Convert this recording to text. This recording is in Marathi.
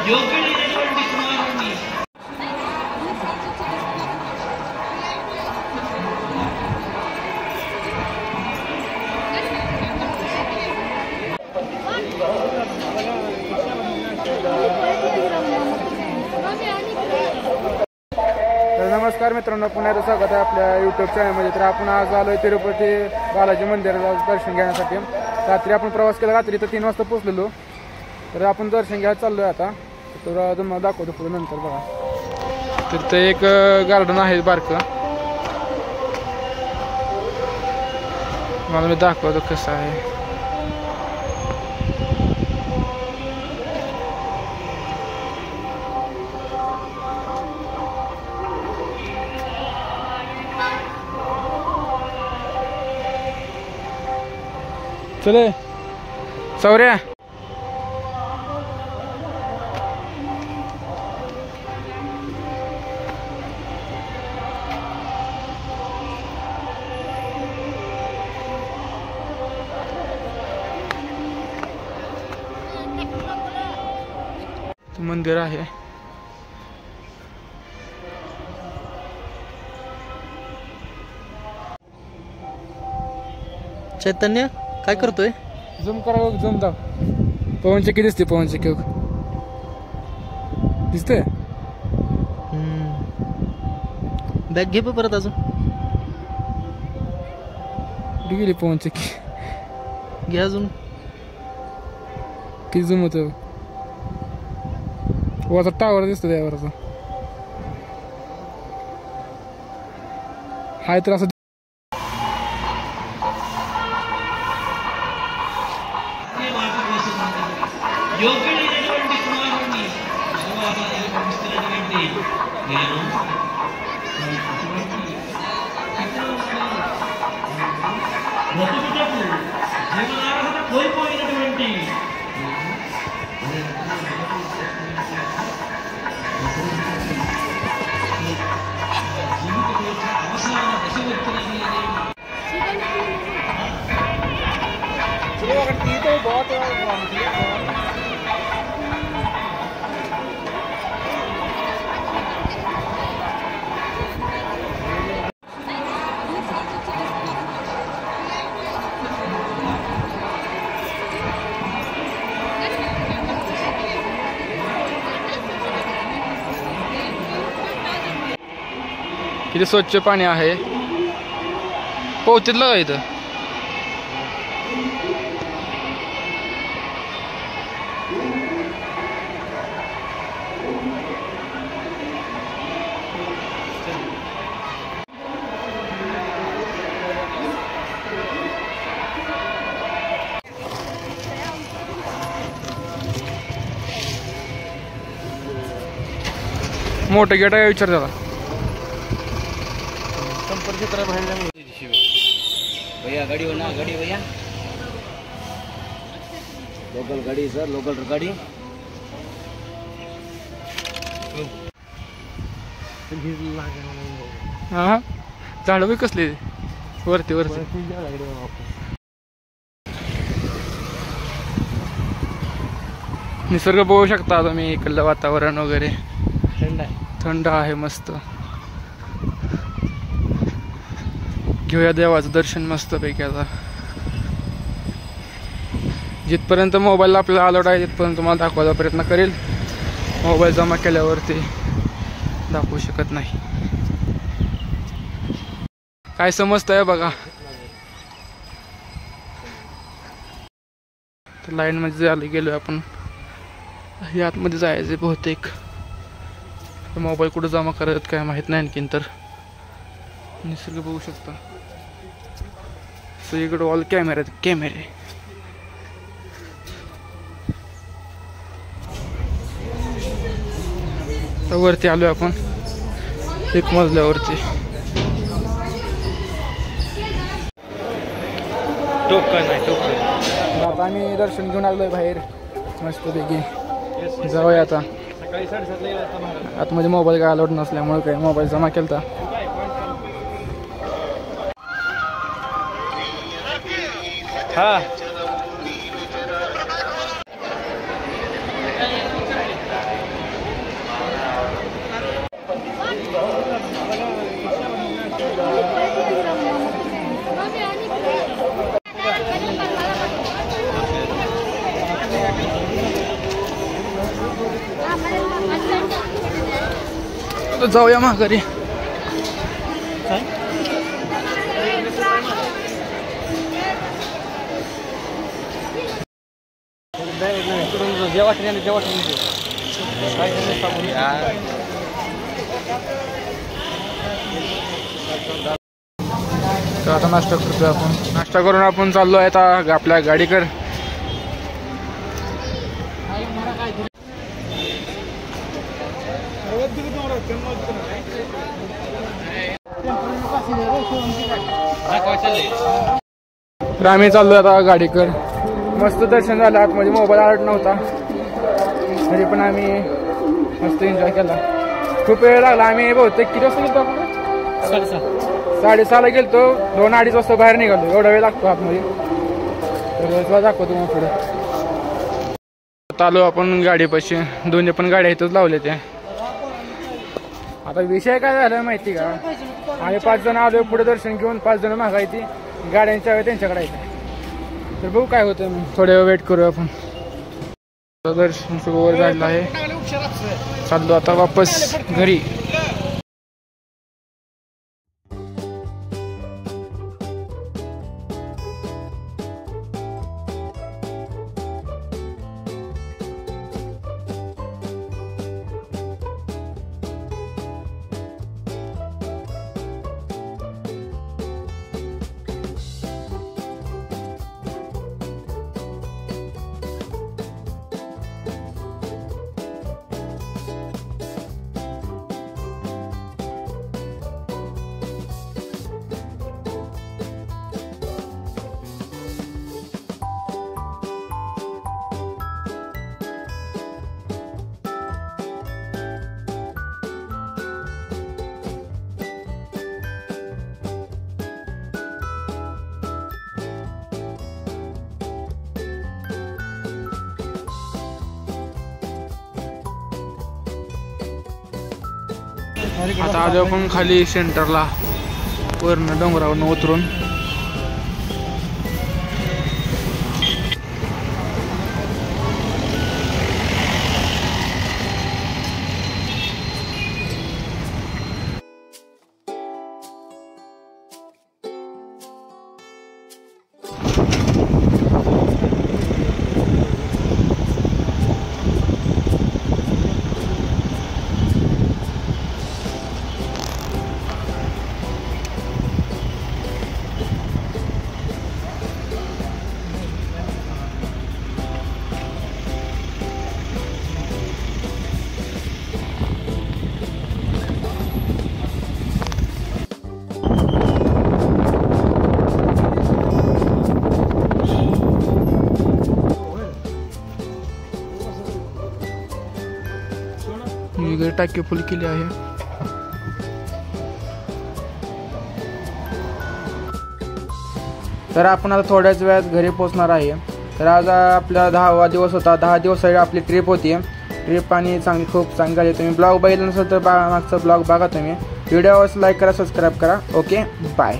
नमस्कार मित्रांनो, पुन्हा एकदा स्वागत आहे आपल्या यूट्यूब चॅनलमध्ये. तर आपण आज आलो आहे तिरुपती बालाजी मंदिराला दर्शन घेण्यासाठी. रात्री आपण प्रवास केला, रात्री तर 3 वाजता पोहोचलेलो. तर आपण दर्शन घ्यायला चाललो आहे आता. तर तुम्हाला दाखवतो पुढे नंतर. बघा, तर ते एक गार्डन आहे बारकं, मला मी दाखवतो कसं आहे. चले सौर्या, मंदिर आहे. चैतन्य काय करतोय? झूम करा, झूम दाव. पवन चक्की दिसते, पवन चक्की दिसते. बॅग घे परत. अजून गेली पवन चक्की. घे अजून. किती झूम होतं. वरचा टावर दिसतो त्यावरचा. हाय तर असं किती स्वच्छ पाणी आहे. पोहतीतलं का इथं? मोठं गेट आहे, विचार त्याला. भैया गाड़ी हो ना, गाड़ी भैया. लोकल गाड़ी सर, लोकल गाड़ी. हा, झाडं बी कसली वरती वरती. निसर्ग बघू शकता तुम्ही. इकडलं वातावरण वगैरे थंड आहे, मस्त. घेऊया देवाचं दर्शन मस्तपैकी. आता जिथपर्यंत मोबाईल आपल्याला अलाउड आहे तिथपर्यंत तुम्हाला दाखवायचा प्रयत्न करेल. मोबाईल जमा केल्यावरती दाखवू शकत नाही. काय समजतंय बघा. तर लाईन मध्ये गेलोय आपण. हे आतमध्ये जायचे बहुतेक. मोबाईल कुठं जमा करत काय माहित नाही. आणखीन तर निसर्ग बघू शकता. सगळीकडे ऑल कॅमेरे कॅमेरे. वरती आलोय आपण, एक मजल्यावरती. टोकन आहे, टोकन. आता आम्ही दर्शन घेऊन आलोय बाहेर मस्तपैकी. जाऊया आता. आतमध्ये मोबाईल काय अलाउड नसल्यामुळे काय मोबाईल जमा केलता. हा, आता जाऊया माघारी. तर आता नाश्ता करतोय आपण. नाश्ता करून आपण चाललो आहे आता आपल्या गाडीकर. तर आम्ही चाललोय आता गाडीकर. मस्त दर्शन झालं. आतमध्ये मोबाईल अलर्ट नव्हता तरी पण आम्ही मस्त एन्जॉय केला. खूप वेळ लागला. आम्ही बहुतेक किती वाजता गेलो आपण? 6:30ला गेलतो. 2-2:30 वाजता बाहेर निघालो. एवढा वेळ लागतो आतमध्ये. तर तुला दाखवतो मग पुढे. आलो आपण गाडीपाशी. दोन्ही पण गाड्या इथंच लावल्या त्या. आता विषय काय झाला माहिती का, आम्ही 5 जण आलो पुढे दर्शन घेऊन. 5 जण मागायची गाड्यांच्या वेळ त्यांच्याकडे येते. तर बघू काय होतं. मग थोड्या वेळ वेट करू आपण. दर्शन सुरू झालेलं आहे. चाललो आता वापस घरी. आता आलो आपण खाली सेंटरला वरनं डोंगरावरनं उतरून. वगैरे टाकी फुल केली आहे. तर आपण आता थोड्याच वेळात घरी पोहोचणार आहे. तर आज आपला 10वा दिवस होता. 10 दिवसाची आपली ट्रिप होती. ट्रिप आणि खूप चांगली झाली. तुम्ही ब्लॉग बघितला नसेल तर मागचा ब्लॉग बघा तुम्ही. व्हिडिओवर लाईक करा, सबस्क्राईब करा. Okay bye.